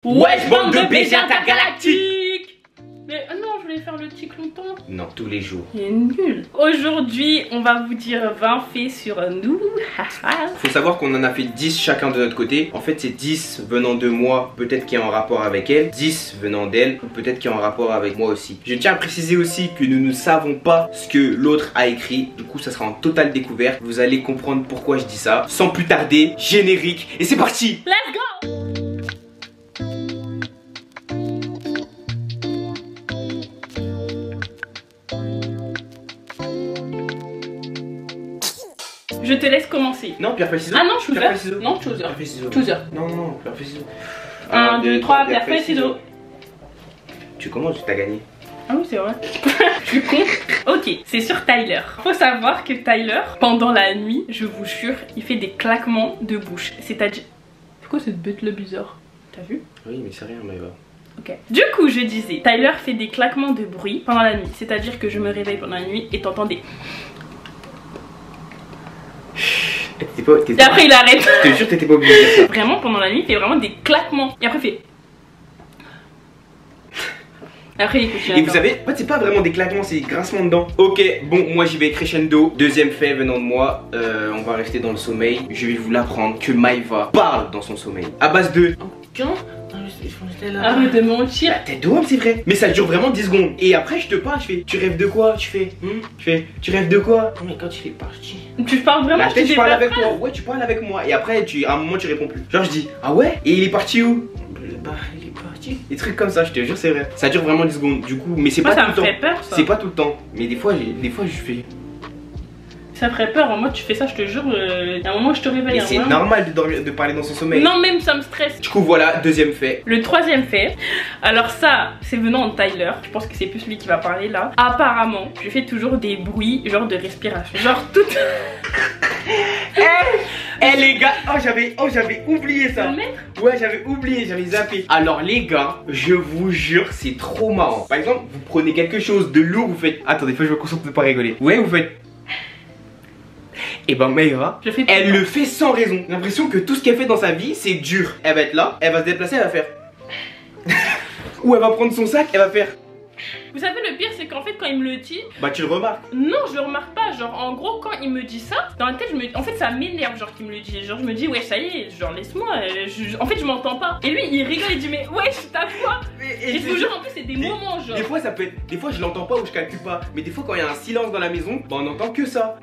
Wesh bande de BG intergalactiques. Mais non, je voulais faire le tic longtemps. Non, tous les jours. Il est nul. Aujourd'hui, on va vous dire 20 faits sur nous. Faut savoir qu'on en a fait 10 chacun de notre côté. En fait, c'est 10 venant de moi, peut-être qui est en rapport avec elle. 10 venant d'elle, peut-être qui est en rapport avec moi aussi. Je tiens à préciser aussi que nous ne savons pas ce que l'autre a écrit. Du coup, ça sera en totale découverte. Vous allez comprendre pourquoi je dis ça. Sans plus tarder, générique. Et c'est parti. Let's go. Je te laisse commencer. Non, pierre, feuille, ciseaux. Ah non, chooser. Pierre, feuille, ciseaux. Non, chooser. Pierre, feuille, ciseaux. Chooser. Non, non, non, pierre, feuille, ciseaux. 1, 2, 3, pierre, feuille, ciseaux. Tu commences, tu t'as gagné. Ah oui, c'est vrai. Je suis con. Ok, c'est sur Tyler. Faut savoir que Tyler, pendant la nuit, je vous jure, il fait des claquements de bouche. C'est-à-dire... C'est quoi cette bête là bizarre? T'as vu? Oui, mais c'est rien, Maëva. Ok. Du coup, je disais, Tyler fait des claquements de bruit pendant la nuit. C'est-à-dire que je me réveille pendant la nuit et t'entends des... Et après il arrête. Je te jure, t'étais pas obligé de dire ça. Vraiment, pendant la nuit, il fait vraiment des claquements. Et après il fait... Après il continue. Et vous savez, en fait c'est pas vraiment des claquements, c'est des grincements de dents. Ok, bon, moi j'y vais crescendo. Deuxième fait venant de moi, on va rester dans le sommeil. Je vais vous l'apprendre que Maëva parle dans son sommeil. À base de... Quand arrête de mentir. La tête de homme, c'est vrai. Mais ça dure vraiment 10 secondes. Et après je te parle, je fais, tu rêves de quoi? Tu fais, tu rêves de quoi? Mais quand il est parti. Tu parles vraiment? La tête, tu parles avec moi. Ouais, tu parles avec moi. Et après, à un moment, tu réponds plus. Genre, je dis, ah ouais? Et il est parti où? Bah, il est parti. Des trucs comme ça, je te jure, c'est vrai. Ça dure vraiment 10 secondes. Du coup, mais c'est pas tout le temps. Ça me fait peur, ça. C'est pas tout le temps. Mais des fois, je fais. Ça ferait peur, moi tu fais ça, je te jure, à un moment je te réveille. Mais c'est normal de dormir, de parler dans son sommeil. Non, même ça me stresse. Du coup voilà, deuxième fait. Le troisième fait, alors ça c'est venant de Tyler, je pense que c'est plus lui qui va parler là. Apparemment, je fais toujours des bruits genre de respiration, genre tout. Eh les gars, oh j'avais oublié ça. Ouais, j'avais oublié, j'avais zappé. Alors les gars, je vous jure, c'est trop marrant. Par exemple, vous prenez quelque chose de lourd, vous faites... Attendez, faut que je me concentre de pas rigoler. Ouais, vous faites... Et ben Maëva, elle le fait sans raison. J'ai l'impression que tout ce qu'elle fait dans sa vie, c'est dur. Elle va être là, elle va se déplacer, elle va faire... Ou elle va prendre son sac, elle va faire... Vous savez le pire c'est qu'en fait quand il me le dit... Bah tu le remarques. Non je le remarque pas, genre en gros quand il me dit ça, dans la tête en fait ça m'énerve genre qu'il me le dit. Genre je me dis ouais ça y est, genre laisse-moi, en fait je m'entends pas. Et lui il rigole, il dit mais ouais t'as quoi? Et je vous jure en plus c'est des moments genre. Des fois ça peut être, des fois je l'entends pas ou je calcule pas. Mais des fois quand il y a un silence dans la maison, bah on entend que ça.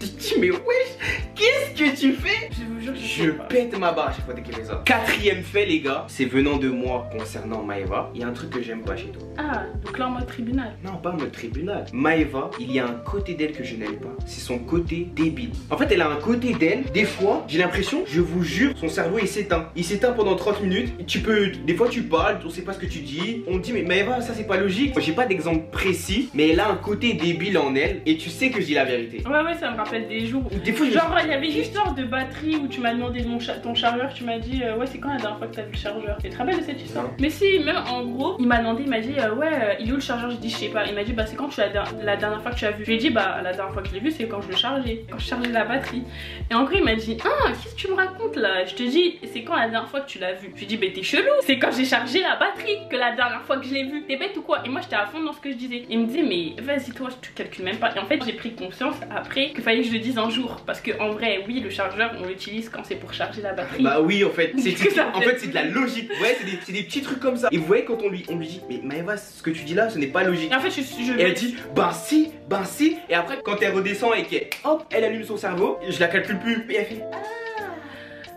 Tu te dis mais wesh, qu'est-ce que tu fais? Je vous jure je pète ma barre à chaque fois dès qu'il fait ça. Quatrième fait les gars, c'est venant de moi concernant Maëva. Il y a un truc que j'aime pas chez toi. Ah, donc là en mode tribunal. Non, pas en mode tribunal. Maëva, il y a un côté d'elle que je n'aime pas. C'est son côté débile. En fait, elle a un côté d'elle, des fois, j'ai l'impression, je vous jure, son cerveau il s'éteint. Il s'éteint pendant 30 minutes. Des fois tu parles, on sait pas ce que tu dis. On te dit mais Maëva, ça c'est pas logique. J'ai pas d'exemple précis, mais elle a un côté débile en elle. Et tu sais que je dis la vérité. Ouais, ça me rappelle des jours où... Des fois, genre il y avait une histoire de batterie où tu m'as demandé ton chargeur, tu m'as dit ouais c'est quand la dernière fois que t'as vu le chargeur? Tu te rappelles de cette histoire? Mais si, même en gros, il m'a demandé, il m'a dit ouais il est où le chargeur? Je dis je sais pas. Il m'a dit bah c'est quand la dernière fois que tu as vu? Je lui ai dit bah la dernière fois que je l'ai vu c'est quand je le chargeais, quand je chargeais la batterie. Et en gros il m'a dit ah qu'est-ce que tu me racontes là? Je te dis c'est quand la dernière fois que tu l'as vu? Je lui ai dit bah t'es chelou, c'est quand j'ai chargé la batterie que la dernière fois que je l'ai vu. T'es bête ou quoi? Et moi j'étais à fond dans ce que je disais. Il me disait mais vas-y toi tu calcules même pas. Et en fait j'ai pris conscience après qu'il fallait que je le dise un jour, parce que en vrai oui le chargeur on l'utilise quand c'est pour charger la batterie. Bah oui en fait, c'est de la logique. Ouais c'est des petits trucs comme ça. Et vous voyez quand on lui dit mais Maëva ce que tu dis là ce n'est pas logique. Et en fait et elle dit ben si. Et après quand elle redescend et qu'elle hop elle allume son cerveau, je la calcule plus. Et elle fait ah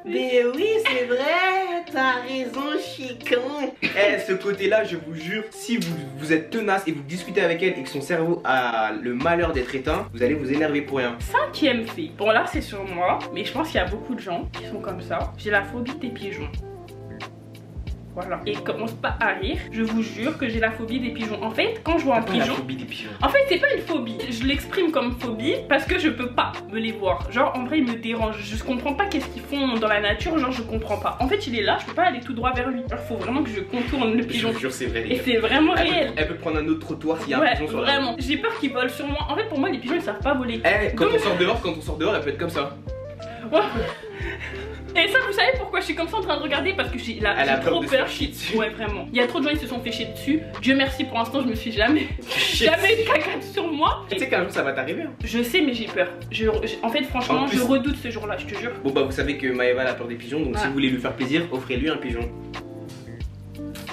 mais oui c'est vrai, t'as raison Chicon. Ce côté là je vous jure, si vous êtes tenace et vous discutez avec elle et que son cerveau a le malheur d'être éteint, vous allez vous énerver pour rien. Cinquième fait, bon là c'est sur moi, mais je pense qu'il y a beaucoup de gens qui sont comme ça. J'ai la phobie des pigeons. Voilà. Et commence pas à rire, je vous jure que j'ai la phobie des pigeons. En fait, quand je vois un pigeon... La phobie des pigeons. En fait, c'est pas une phobie. Je l'exprime comme phobie parce que je peux pas me les voir. Genre, en vrai, il me dérange. Je comprends pas qu'est-ce qu'ils font dans la nature. Genre, je comprends pas. En fait, il est là, je peux pas aller tout droit vers lui. Genre, faut vraiment que je contourne le pigeon. Je vous jure, c'est vrai. Et c'est vraiment réel. Elle peut prendre un autre trottoir s'il y a un pigeon sur la route. Vraiment. J'ai peur qu'ils volent sur moi. En fait, pour moi, les pigeons, ils savent pas voler. Quand on sort dehors, elle peut être comme ça. Ouais. Et ça, vous savez pourquoi je suis comme ça en train de regarder? Parce que j'ai trop peur. Ouais, vraiment. Il y a trop de gens qui se sont fait chier dessus. Dieu merci, pour l'instant, je me suis jamais eu de caca sur moi. Tu sais qu'un jour ça va t'arriver. Hein. Je sais, mais j'ai peur. En fait, franchement, je redoute ce jour-là, je te jure. Bon, bah, vous savez que Maëva a peur des pigeons, donc si vous voulez lui faire plaisir, offrez-lui un pigeon.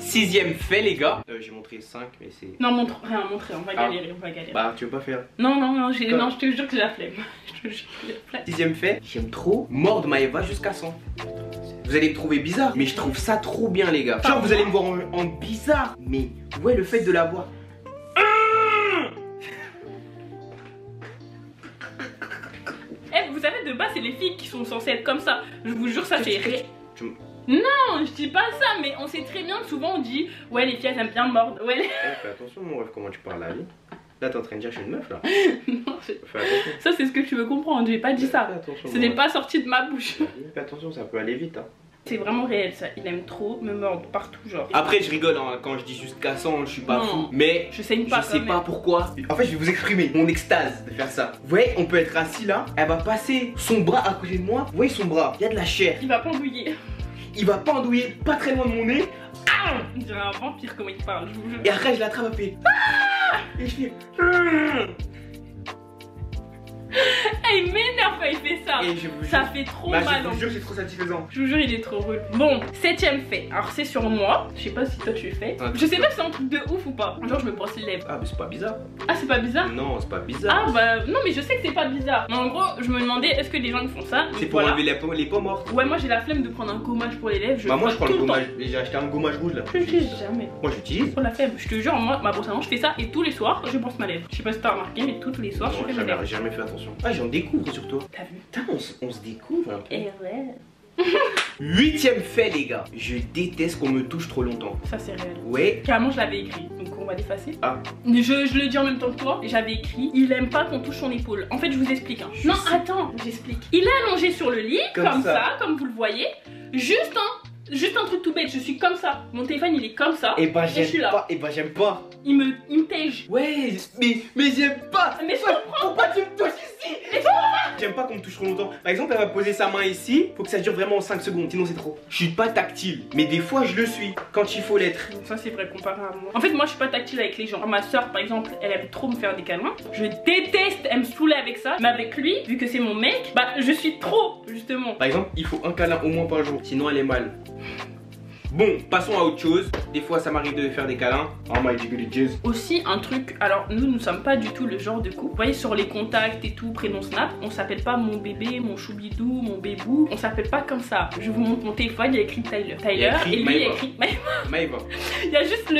6ème fait, les gars. J'ai montré 5, mais c'est. Non, montre rien, on va galérer, on va galérer. Bah, tu veux pas faire? Non, je te jure que j'ai la flemme. 6ème fait, j'aime trop mordre Maëva jusqu'à 100. Vous allez me trouver bizarre, mais je trouve ça trop bien, les gars. Genre, vous allez me voir en bizarre, mais ouais, le fait de la voir. Eh, vous savez, de base, c'est les filles qui sont censées être comme ça. Je vous jure, ça fait rire. Non, je dis pas ça, mais on sait très bien que souvent on dit ouais, les filles elles aiment bien mordre. Ouais, fais attention, mon rêve, comment tu parles à la vie. Là, t'es en train de dire je suis une meuf là. Non, ça c'est ce que tu veux comprendre, j'ai pas dit ça. Ce n'est pas sorti de ma bouche. Fais attention, ça peut aller vite. Hein. C'est vraiment réel ça, il aime trop me mordre partout, genre. Après, je rigole hein, quand je dis jusqu'à 100, je suis pas fou. Mais je saigne pas. Je sais pas pourquoi. En fait, je vais vous exprimer mon extase de faire ça. Vous voyez, on peut être assis là, elle va passer son bras à côté de moi. Vous voyez son bras, il y a de la chair. Il va pendouiller. Il va pendouiller pas très loin de mon nez. Ah, on dirait un vampire comment il parle, je vous jure. Et après, je l'attrape, elle fait ah. Et je fais ah. Il m'énerve quand il fait ça. Et je vous jure, ça fait trop mal. Je vous jure, c'est trop satisfaisant. Je vous jure, il est trop rude. Bon, 7ème fait. Alors, c'est sur moi. Je sais pas si toi tu le fais. Je sais pas si c'est un truc de ouf ou pas. Genre, je me brosse les lèvres. Ah, mais c'est pas bizarre. Ah, c'est pas bizarre? Non, c'est pas bizarre. Ah, bah, non, mais je sais que c'est pas bizarre. Mais en gros, je me demandais, est-ce que les gens font ça? C'est pour enlever les peaux mortes. Ouais, moi j'ai la flemme de prendre un gommage pour les lèvres. Bah, moi je prends le gommage. J'ai acheté un gommage rouge là. Je l'utilise jamais. Moi j'utilise. Pour la flemme. Je te jure, moi, ma brosse à dents, je fais ça et tous les soirs, je brosse ma lèvre. Je sais pas si t'as remarqué, mais tous les soirs, je fais ma lèvre. J'ai jamais fait attention. Ah, j'en découvre sur toi. T'as vu? Putain, on se découvre un peu. Et ouais. 8ème fait, les gars. Je déteste qu'on me touche trop longtemps. Ça c'est réel. Ouais. Carrément, je l'avais écrit, donc on va l'effacer. Ah. Je le dis en même temps que toi. J'avais écrit, il aime pas qu'on touche son épaule. En fait, je vous explique. Hein. Non, attends, j'explique. Il est allongé sur le lit, comme ça, comme vous le voyez. Juste un truc tout bête. Je suis comme ça. Mon téléphone, il est comme ça. Et bah j'aime pas. Et bah j'aime pas. Il me tège. Ouais, mais j'aime pas. Mais je comprends. Pourquoi tu me touches ici? J'aime pas qu'on me touche trop longtemps. Par exemple, elle va poser sa main ici. Faut que ça dure vraiment 5 secondes. Sinon, c'est trop. Je suis pas tactile. Mais des fois, je le suis. Quand il faut l'être. Ça, c'est vrai comparé à moi. En fait, moi, je suis pas tactile avec les gens. Ma soeur, par exemple, elle aime trop me faire des câlins. Je déteste. Elle me saoulait avec ça. Mais avec lui, vu que c'est mon mec, bah, je suis trop, justement. Par exemple, il faut un câlin au moins par jour. Sinon, elle est mal. Bon, passons à autre chose. Des fois, ça m'arrive de faire des câlins. Oh my jazz. Aussi, un truc. Alors, nous sommes pas du tout le genre de couple. Vous voyez, sur les contacts et tout, prénom Snap, on s'appelle pas mon bébé, mon choubidou, mon bébou. On s'appelle pas comme ça. Je vous montre mon téléphone, il y a écrit Tyler. Et lui, il y a écrit Maëva. Il y a juste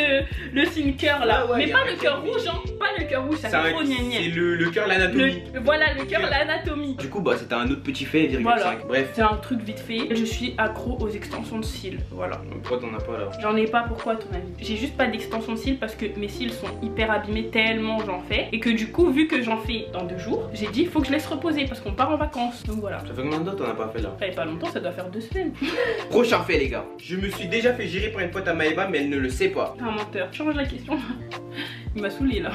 le signe cœur là. Ah ouais, mais pas le cœur rouge, hein. Pas le cœur rouge, ça fait trop gna gna. C'est le cœur, l'anatomie. Voilà, le cœur, l'anatomie. Du coup, bah, c'était un autre petit fait, 0,5. Voilà. Bref. C'est un truc vite fait. Je suis accro aux extensions de cils. Voilà. Pourquoi t'en as pas là? J'en ai pas, pourquoi à ton avis? J'ai juste pas d'extension de cils parce que mes cils sont hyper abîmés tellement j'en fais. Et que du coup, vu que j'en fais dans 2 jours, j'ai dit faut que je laisse reposer parce qu'on part en vacances. Donc voilà. Ça fait combien de temps t'en as pas fait là? Ça fait pas longtemps, ça doit faire 2 semaines. Prochain fait, les gars. Je me suis déjà fait gérer par une pote à Maëva, mais elle ne le sait pas. T'es un menteur. Change la question. Il m'a saoulé là.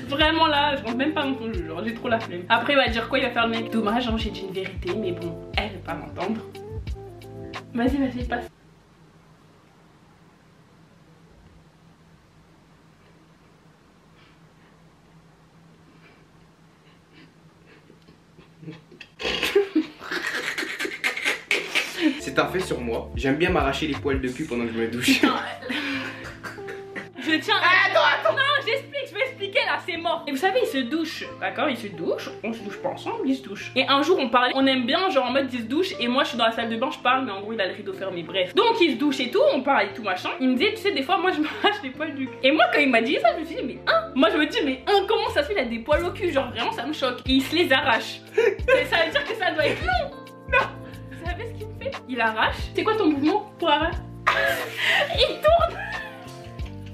Vraiment là, je rentre même pas dans ton jeu. Genre, j'ai trop la flemme. Après, il va dire quoi? Il va faire le mec. Dommage, hein, j'ai dit une vérité, mais bon, elle veut pas m'entendre. Vas-y, passe. C'est un fait sur moi. J'aime bien m'arracher les poils de cul pendant que je me douche. Je tiens. Attends. Non, j'explique, je vais expliquer là, c'est mort. Et vous savez, il se douche, d'accord? Il se douche, on se douche pas ensemble, il se douche. Et un jour, on parlait, on aime bien, genre en mode il se douche, et moi je suis dans la salle de bain, je parle, mais en gros il a le rideau fermé, bref. Donc il se douche et tout, on parle et tout machin. Il me disait, tu sais, des fois, moi je m'arrache les poils du cul. Et moi, quand il m'a dit ça, je me suis dit, mais moi je me dis, mais comment ça se fait, il a des poils au cul? Genre vraiment, ça me choque. Et il se les arrache. Ça veut dire que ça doit être long. Non. Vous savez ce qu'il me fait? Il arrache. C'est quoi ton mouvement pour arracher? Il tourne.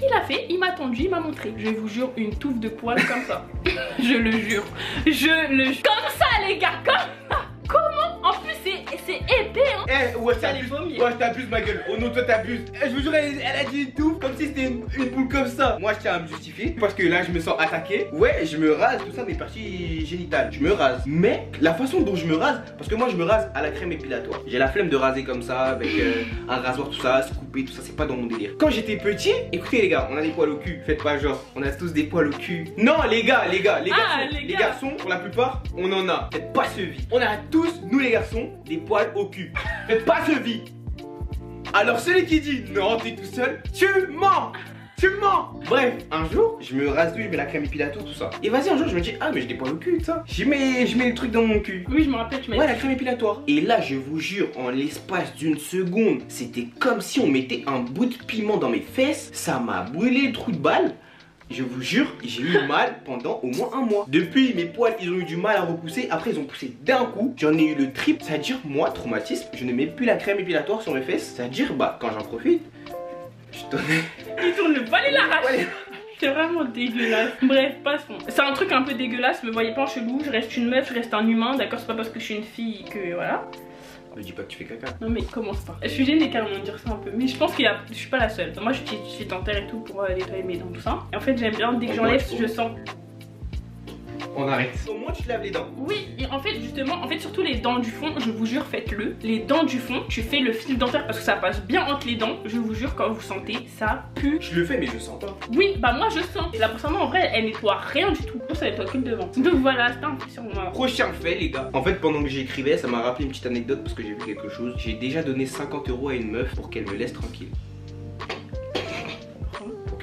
Il a fait, il m'a tendu, il m'a montré. Je vous jure, une touffe de poils comme ça. Je le jure. Comme ça, les gars, comme ça. Comment? En plus, c'est épais, hein. Eh, ouais, J'allais vomir. Ouais, je t'abuse, ma gueule. Oh non, toi, t'abuses. Eh, je vous jure, elle a dit tout comme si c'était une boule comme ça. Moi, je tiens à me justifier parce que là, je me sens attaqué. Ouais, je me rase, tout ça, mes parties génitales. Je me rase. Mais la façon dont je me rase, parce que moi, je me rase à la crème épilatoire. J'ai la flemme de raser comme ça, avec un rasoir, tout ça, se couper, tout ça, c'est pas dans mon délire. Quand j'étais petit, écoutez, les gars, on a des poils au cul. Faites pas genre, on a tous des poils au cul. Non, les garçons, pour la plupart, on en a. Faites pas ce vie. On a tous, nous les garçons, des poils au cul. Faites pas ce vie. Alors celui qui dit non, t'es tout seul, tu mens. Tu mens. Bref, un jour, je me rase tout, je mets la crème épilatoire, tout ça. Et vas-y, un jour, je me dis, ah, mais j'ai des poils au cul, tout ça. Je mets le truc dans mon cul. Oui, je me rappelle, tu m'as dit. Ouais, la crème épilatoire. Et là, je vous jure, en l'espace d'une seconde, c'était comme si on mettait un bout de piment dans mes fesses. Ça m'a brûlé le trou de balle. Je vous jure, j'ai eu mal pendant au moins un mois. Depuis, mes poils, ils ont eu du mal à repousser. Après, ils ont poussé d'un coup. J'en ai eu le triple. C'est-à-dire, moi, traumatisme, je ne mets plus la crème épilatoire sur mes fesses. C'est-à-dire, bah, quand j'en profite, je tourne. Il tourne le poil et l'arrache. C'est vraiment dégueulasse. Bref, passons. C'est un truc un peu dégueulasse, me voyez pas en chelou. Je reste une meuf, je reste un humain. D'accord, c'est pas parce que je suis une fille que voilà. Ne dis pas que tu fais caca. Non mais commence pas. Je suis gênée carrément de dire ça un peu. Mais je pense que je suis pas la seule. Moi je suis dentaire et tout pour nettoyer mes dents, tout ça. Et en fait j'aime bien, dès que j'enlève, je sens. On arrête. Au moins tu te laves les dents. Oui, et en fait justement, surtout les dents du fond, je vous jure, faites-le. Les dents du fond, tu fais le fil dentaire parce que ça passe bien entre les dents. Je vous jure, quand vous sentez, ça pue. Je le fais mais je sens pas. Oui, bah moi je sens. Et la brosse à dents en vrai, elle nettoie rien du tout. Ça nettoie que le devant. Donc voilà, c'était un peu sur moi. Prochain fait les gars. En fait pendant que j'écrivais, ça m'a rappelé une petite anecdote parce que j'ai vu quelque chose. J'ai déjà donné 50 € à une meuf pour qu'elle me laisse tranquille.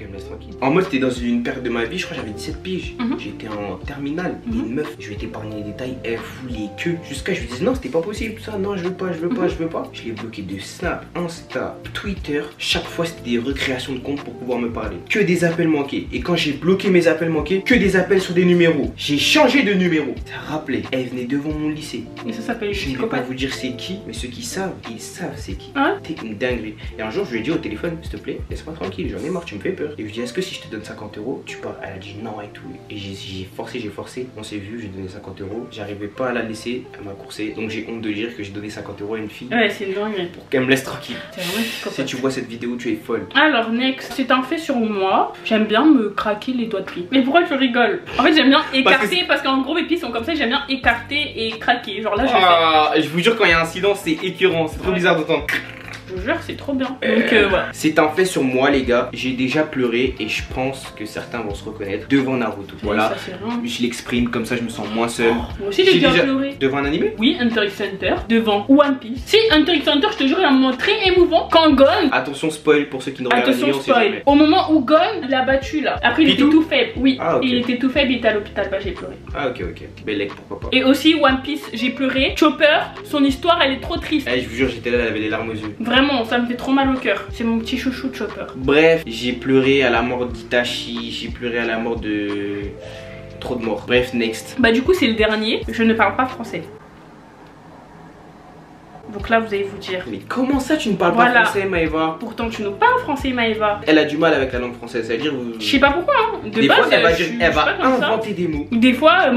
Me laisse tranquille. En mode c'était dans une période de ma vie, je crois que j'avais 17 piges. J'étais en terminale. Et une meuf, je vais t'épargner les détails, elle voulait que jusqu'à je lui disais non c'était pas possible tout ça, non je veux pas, je veux pas, je veux pas. Je l'ai bloqué de Snap, Insta, Twitter. Chaque fois c'était des recréations de compte pour pouvoir me parler. Que des appels manqués. Et quand j'ai bloqué mes appels manqués, que des appels sur des numéros. J'ai changé de numéro. Ça rappelait, elle venait devant mon lycée. Et ça s'appelle. Je ne vais pas vous dire c'est qui, mais ceux qui savent, ils savent c'est qui. Hein? T'es une dinguerie. Et un jour je lui ai dit au téléphone, s'il te plaît, laisse-moi tranquille, j'en ai marre, tu me fais peur. Et je lui ai dit est-ce que si je te donne 50 €, tu pars? Elle a dit non et tout. Et j'ai forcé. On s'est vu, j'ai donné 50 €. J'arrivais pas à la laisser, elle m'a coursé. Donc j'ai honte de dire que j'ai donné 50 € à une fille. Ouais, c'est une dinguerie. Pour qu'elle me laisse tranquille. Si tu vois cette vidéo, tu es folle. Alors, next, c'est un fait sur moi. J'aime bien me craquer les doigts de pied. Mais pourquoi tu rigoles? En fait, j'aime bien écarter parce qu'en gros, mes pieds sont comme ça. J'aime bien écarter et craquer. Genre là, je vous jure, quand il y a un silence, c'est écœurant. C'est trop bizarre d'entendre. Je vous jure, c'est trop bien. Donc voilà. C'est un fait sur moi, les gars. J'ai déjà pleuré et je pense que certains vont se reconnaître devant Naruto. Voilà. Ça, je l'exprime comme ça, je me sens moins seul. Moi aussi, j'ai déjà pleuré. Devant un animé? Oui, Hunter x Hunter. Devant One Piece. Si, Hunter x Hunter, je te jure, il y a un moment très émouvant. Quand Gon. Attention, spoil pour ceux qui ne regardent pas. Attention, spoil. Au moment où Gon l'a battu là. Après, il était tout faible. Oui. Ah, okay. Il était tout faible, il était à l'hôpital. Bah, j'ai pleuré. Ah, ok. Bellec, pourquoi pas. Et aussi, One Piece, j'ai pleuré. Chopper, son histoire, elle est trop triste. Je vous jure, j'étais là, elle avait les larmes aux yeux. Vraiment, ça me fait trop mal au cœur. C'est mon petit chouchou de Chopper. Bref, j'ai pleuré à la mort d'Itachi, j'ai pleuré à la mort de... Trop de morts. Bref, next. Bah du coup c'est le dernier. Je ne parle pas français. Donc là vous allez vous dire. Mais comment ça tu ne parles pas français, Maëva? Pourtant tu nous parles français, Maëva. Elle a du mal avec la langue française, c'est-à-dire je sais pas pourquoi hein. Des base, fois, elle va inventer des mots. Des fois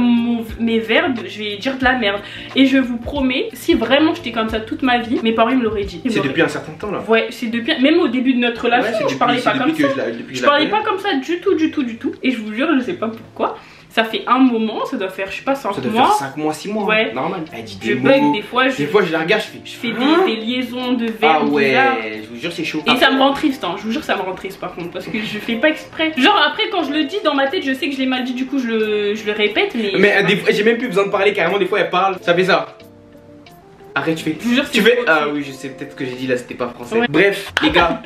mes verbes, je vais dire de la merde. Et je vous promets, si vraiment j'étais comme ça toute ma vie, mes parents me l'auraient dit. C'est depuis un certain temps là. Ouais, c'est depuis. Même au début de notre relation, je parlais pas comme ça. Je parlais pas comme ça du tout. Et je vous jure, je sais pas pourquoi. Ça fait un moment, ça doit faire, je sais pas, 5 mois. Ça doit faire 5 mois, 6 mois. Ouais. Normal. Elle dit des je mots. Bug, des fois, je la regarde, je fais des liaisons de verbes. Ah ouais, bizarres. je vous jure, c'est chaud. Et ça me rend triste, hein. Je vous jure, ça me rend triste par contre. Parce que je fais pas exprès. Genre, après, quand je le dis dans ma tête, je sais que je l'ai mal dit, du coup, je le répète. Mais des fois, j'ai même plus besoin de parler, carrément, des fois, elle parle. Ça fait ça. Arrête, tu fais. Je vous jure, tu fais. Ah oui, je sais, peut-être ce que j'ai dit là, c'était pas français. Ouais. Bref, les gars.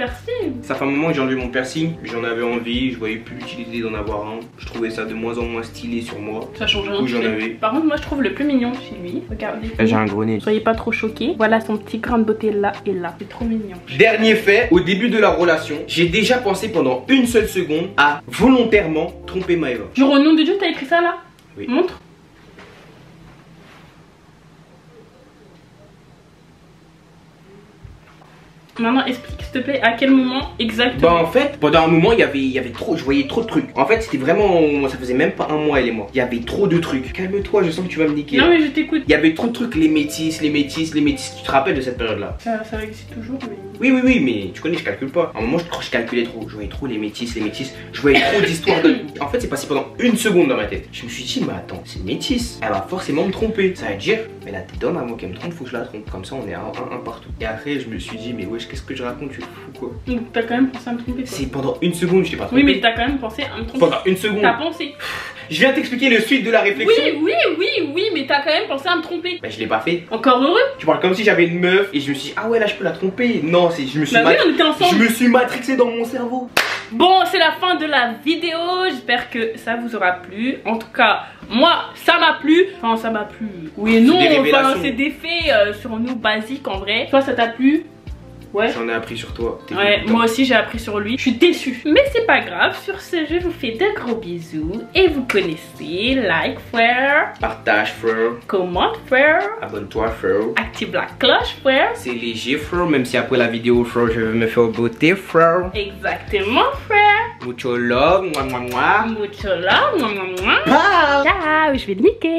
Ça fait un moment que j'ai enlevé mon piercing. J'en avais envie, je voyais plus l'utilité d'en avoir un. Je trouvais ça de moins en moins stylé sur moi. Ça change rien. J'en avais. Par contre, moi, je trouve le plus mignon chez lui. Regardez. J'ai un gros nez. Soyez pas trop choqués. Voilà son petit grain de beauté là et là. C'est trop mignon. Dernier fait, au début de la relation, j'ai déjà pensé pendant une seule seconde à volontairement tromper Maëva. Genre, au nom de Dieu, t'as écrit ça là? Oui. Montre. Maintenant explique s'il te plaît à quel moment exactement. Bah en fait pendant un moment il y avait trop, je voyais trop de trucs. En fait c'était vraiment, ça faisait même pas un mois elle et moi. Il y avait trop de trucs. Calme-toi, je sens que tu vas me niquer. Non mais je t'écoute. Il y avait trop de trucs, les métis. Tu te rappelles de cette période là? Ça existe toujours mais... Oui mais tu connais, je calcule pas. À un moment je calculais trop, je voyais trop les métis. Je voyais trop d'histoires de... En fait c'est passé pendant une seconde dans ma tête. Je me suis dit mais attends, c'est métis, elle va forcément me tromper. Ça veut dire, mais la tête d'homme à moi qui me trompe, faut que je la trompe. Comme ça on est un partout. Et après je me suis dit mais wesh, qu'est-ce que je raconte, tu es fou quoi. Donc t'as quand même pensé à me tromper quoi. C'est pendant une seconde je t'ai pas trompé. Oui mais t'as quand même pensé à me tromper. Pendant une seconde. T'as pensé. Je viens t'expliquer le suite de la réflexion. Oui, mais t'as quand même pensé à me tromper. Bah je l'ai pas fait. Encore heureux. Tu parles comme si j'avais une meuf et je me suis dit ah ouais là je peux la tromper. Non, c'est je me suis Bah oui, on était ensemble. Je me suis matrixé dans mon cerveau. Bon, c'est la fin de la vidéo. J'espère que ça vous aura plu. En tout cas, moi, ça m'a plu. Enfin, ça m'a plu. Oui et non, enfin, c'est des faits sur nous basiques en vrai. Toi, ça t'a plu? Ouais. J'en ai appris sur toi. Ouais, moi aussi j'ai appris sur lui. Je suis déçue. Mais c'est pas grave. Sur ce, je vous fais de gros bisous. Et vous connaissez, like, frère. Partage, frère. Commente, frère. Abonne-toi, frère. Active la cloche, frère. C'est léger, frère. Même si après la vidéo, frère, je vais me faire beauté, frère. Exactement, frère. Mucho love. Mouah, mouah, mouah. Mucho love. Bye. Ciao, je vais te niquer.